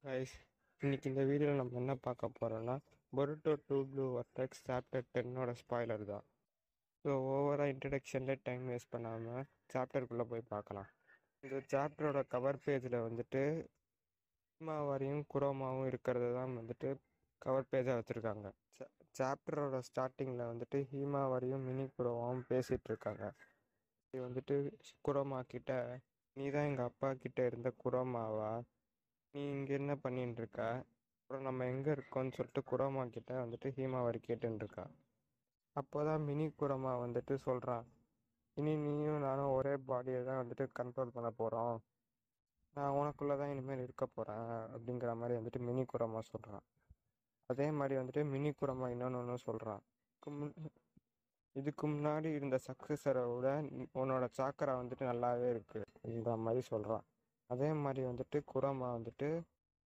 Guys, இன்னைக்கு இந்த வீடியோவில் நம்ம என்ன பார்க்க போகிறோம்னா Boruto two blue vortex chapter 10ஓட ஸ்பாய்லர் தான். ஸோ ஓவராக இன்ட்ரடக்ஷனில் டைம் வேஸ்ட் பண்ணாமல் சாப்டருக்குள்ளே போய் பார்க்கலாம். இந்த சாப்டரோட கவர் பேஜில் வந்துட்டு ஹீமாவாரியும் குரோமாவும் இருக்கிறது தான் வந்துட்டு கவர் பேஜாக வச்சுருக்காங்க. சாப்டரோட ஸ்டார்டிங்கில் வந்துட்டு ஹீமாவாரியும் மினி குரோமாவும் பேசிகிட்டு இருக்காங்க. இது வந்துட்டு குரோமா கிட்ட, நீ தான் எங்கள் அப்பா கிட்ட இருந்த குரோமாவா, நீ இங்கே என்ன பண்ணின்னு இருக்க, அப்புறம் நம்ம எங்கே இருக்கோன்னு சொல்லிட்டு குரோமா கிட்ட வந்துட்டு ஹீமாவாரி கேட்டுன்னு இருக்கா. அப்போ தான் மினி குரோமா வந்துட்டு சொல்கிறான், இனி நீயும் நானும் ஒரே பாடியை தான் வந்துட்டு கண்ட்ரோல் பண்ண போகிறோம், நான் உனக்குள்ளே தான் இனிமேல் இருக்க போகிறேன் அப்படிங்கிற மாதிரி வந்துட்டு மினி குரோமா சொல்கிறான். அதே மாதிரி வந்துட்டு மினி குரோமா இன்னொன்று சொல்கிறான், இதுக்கு முன்னாடி இருந்த சக்ஸஸரை விட உன்னோட சாக்கரா வந்துட்டு நல்லாவே இருக்குது அப்படின்ற மாதிரி சொல்கிறான். அதே மாதிரி வந்துட்டு குரோமா வந்துட்டு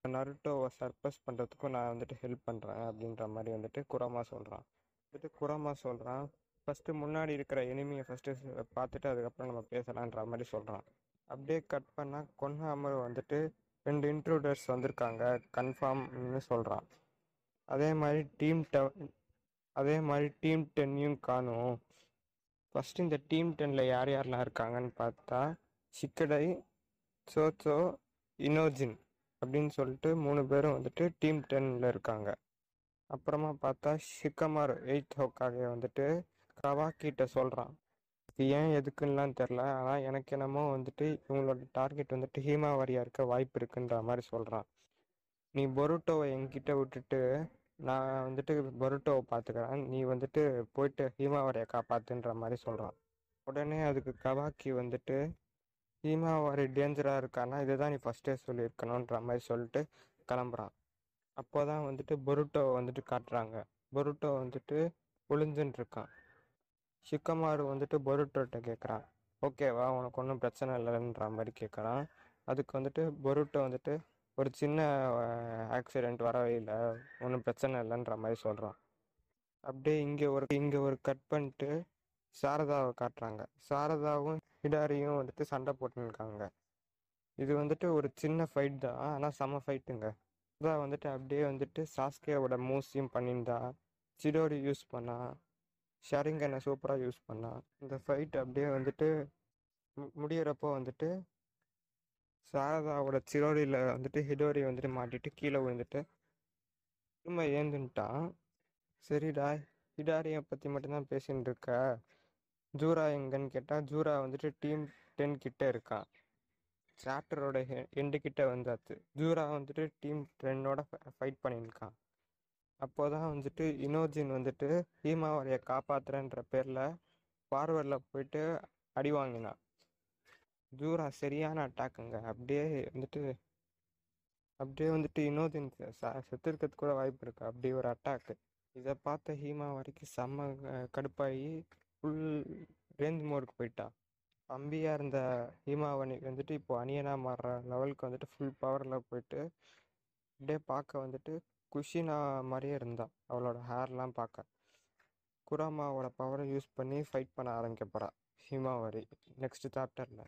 நருட்டோவை சர்ப்ரைஸ் பண்ணுறதுக்கும் நான் வந்துட்டு ஹெல்ப் பண்ணுறேன் அப்படின்ற மாதிரி வந்துட்டு குரோமா சொல்கிறான். ஃபஸ்ட்டு முன்னாடி இருக்கிற எனிமியை ஃபஸ்ட்டு பார்த்துட்டு அதுக்கப்புறம் நம்ம பேசலான்ற மாதிரி சொல்கிறான். அப்படியே கட் பண்ணால் கொன்ஹாமர் வந்துட்டு 2 இன்ட்ரூடர்ஸ் வந்திருக்காங்க கன்ஃபார்ம்னு சொல்கிறான். அதே மாதிரி டீம் 10 காணும். ஃபஸ்ட்டு இந்த டீம் 10 யார் யாரெலாம் இருக்காங்கன்னு பார்த்தா ஷிக்கடை, சோச்சோ, இனோஜின் அப்படின்னு சொல்லிட்டு 3 பேரும் வந்துட்டு டீம் 10 இருக்காங்க. அப்புறமா பார்த்தா ஷிக்கமாரு 8th ஹோக்காகே வந்துட்டு கவாக்கிட்ட சொல்கிறான், இது ஏன் எதுக்குன்னெலாம் தெரில, ஆனால் எனக்கு என்னமோ வந்துட்டு இவங்களோட டார்கெட் வந்துட்டு ஹீமாவாரியாக இருக்க வாய்ப்பு இருக்குன்ற மாதிரி சொல்கிறான். நீ பொருட்டோவை என்கிட்ட விட்டுட்டு நான் வந்துட்டு பொருட்டோவை பார்த்துக்கிறேன், நீ வந்துட்டு போயிட்டு ஹீமாவாரியை காப்பாற்றுன்ற மாதிரி சொல்கிறான். உடனே அதுக்கு கவாக்கி வந்துட்டு, ஹீமாவாரி டேஞ்சராக இருக்கான்னா இதுதான் நீ ஃபஸ்ட்டே சொல்லியிருக்கணுன்ற மாதிரி சொல்லிட்டு கிளம்புறான். அப்போ தான் வந்துட்டு பொருட்டோவை வந்துட்டு காட்டுறாங்க. பொருட்டோ வந்துட்டு ஒளிஞ்சுன்னு இருக்கான். ஷிக்கமாரு வந்துட்டு பொருட்டோட்ட கேட்குறான், ஓகேவா, உனக்கு ஒன்றும் பிரச்சனை இல்லைன்ற மாதிரி கேட்குறான். அதுக்கு வந்துட்டு பொருட்டோ வந்துட்டு ஒரு சின்ன ஆக்சிடெண்ட் வர வழியில் ஒன்றும் பிரச்சனை இல்லைன்ற மாதிரி சொல்கிறான். அப்படியே இங்கே ஒரு கட் பண்ணிட்டு சாரதாவை காட்டுறாங்க. சாரதாவும் ஹிடாரியும் வந்துட்டு சண்டை போட்டுருக்காங்க. இது வந்துட்டு ஒரு சின்ன ஃபைட் தான், ஆனால் செம ஃபைட்டுங்க. அதான் வந்துட்டு அப்படியே வந்துட்டு சாஸ்கேவோட மூவ்ஸையும் பண்ணியிருந்தா, சிடோரி யூஸ் பண்ணா, ஷரிங்கனை சூப்பராக யூஸ் பண்ணா. இந்த ஃபைட் அப்படியே வந்துட்டு முடியிறப்போ வந்துட்டு சாரதாவோட சிரோடியில் வந்துட்டு ஹிடோரி வந்துட்டு மாட்டிட்டு கீழே விழுந்துட்டு திரும்ப ஏந்துட்டான். சரிடா, ஹிடாரியை பற்றி மட்டும்தான் பேசின்னு இருக்க, ஜூரா எங்கன்னு கேட்டால் ஜூரா வந்துட்டு டீம் 10 கிட்ட இருக்கான். சாப்டரோட எண்டு கிட்ட வந்தாச்சு. ஜூரா வந்துட்டு டீம் 10ஓட ஃபைட் பண்ணியிருக்கான். அப்போ தான் வந்துட்டு இனோஜின் வந்துட்டு ஹீமாவாரியை காப்பாற்றுறன்ற பேரில் ஃபார்வர்டில் போயிட்டு அடி வாங்கினான். ஜூரா சரியான அட்டாக்குங்க. அப்படியே வந்துட்டு இனோஜின் செத்துருக்கிறதுக்கு கூட வாய்ப்பு இருக்கு, அப்படி ஒரு அட்டாக்கு. இதை பார்த்த ஹீமாவாரிக்கு செம்ம கடுப்பாகி ஃபுல் ரேஞ்ச் மோடுக்கு போயிட்டா. அம்பியாக இருந்த ஹீமாவனி வந்துட்டு இப்போ அணியனாக மாறுற லெவலுக்கு வந்துட்டு ஃபுல் பவரில் போயிட்டு அப்படியே பார்க்க வந்துட்டு குஷினா மாதிரியே இருந்தா. அவளோட ஹேர்லாம் பார்க்க குரோமாவோட பவரை யூஸ் பண்ணி ஃபைட் பண்ண ஆரம்பிக்க போகிறா ஹீமாவாரி நெக்ஸ்ட் சாப்டரில்.